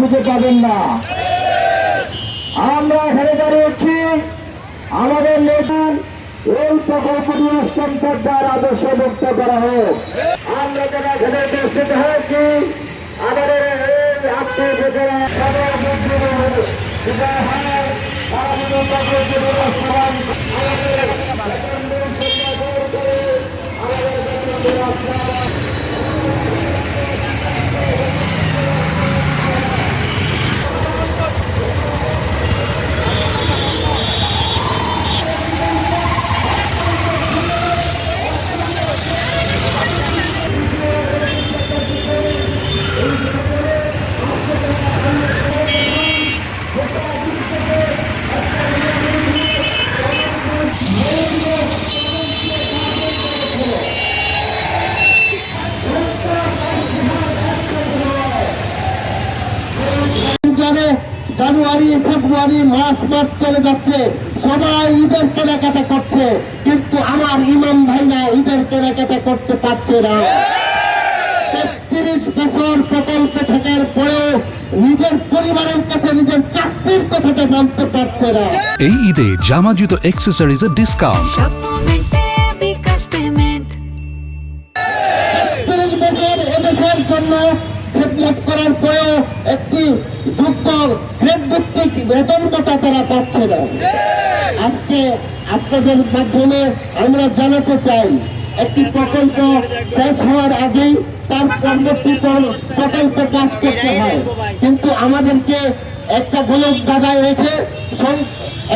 খুঁজে পাবেন না। আমরা এখানে দাঁড়িয়েছি আমাদের নতুন এই প্রকল্পটি হস্তান্তর দ্বারা আদর্শ মুক্ত করা হোক। আমরা যারা এখানে উপস্থিত হয়েছি আমাদের এই আত্মীয়রা সবার মধ্যে জানুয়ারি ফেব্রুয়ারি মার্চ চলে যাচ্ছে, সবাই ঈদের কেনাকাটা করছে, কিন্তু আমার ইমাম ভাইরা ঈদের কেনাকাটা করতে পারছে না। ৩৩ বছর প্রকল্পে থাকার পরেও নিজের পরিবারের কাছে নিজের চাকরির কথাটা বলতে পারছে না। এই ঈদে জামা জুতো অ্যাক্সেসরিজের ডিসকাউন্ট। ৩৩ বছর এদেশের জন্য খেদমত করার পরেও একটি যুক্ত গ্রেড ভিত্তিক বেতন ভাতা তারা পাচ্ছে না। আজকে আপনাদের মাধ্যমে আমরা জানাতে চাই, একটি প্রকল্প শেষ হওয়ার আগেই তার পরবর্তী প্রকল্প কাজ করতে হয়, কিন্তু আমাদেরকে একটা গোলক দাদায় রেখে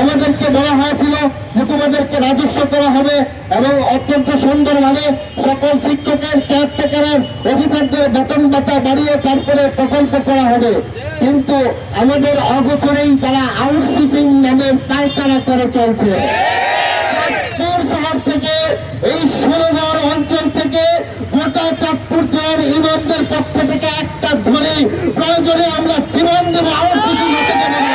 আমাদেরকে বলা হয়েছিল যে তোমাদেরকে রাজস্ব করা হবে এবং অত্যন্ত সুন্দরভাবে সকল শিক্ষকের কেয়ারটেকারের অফিসারদের বেতন ভাতা বাড়িয়ে তারপরে প্রকল্প করা হবে, কিন্তু আমাদের অগোচরেই তারা আউটসোর্সিং নামের পায়তারা করে চলছে। শহর থেকে এই ১৬ অঞ্চল থেকে গোটা চাঁদপুর জেলার ইমামদের পক্ষ থেকে একটা ধরে প্রয়োজনে আমরা জীবন দেবো, আউটসোর্সিং হতে দেবো না।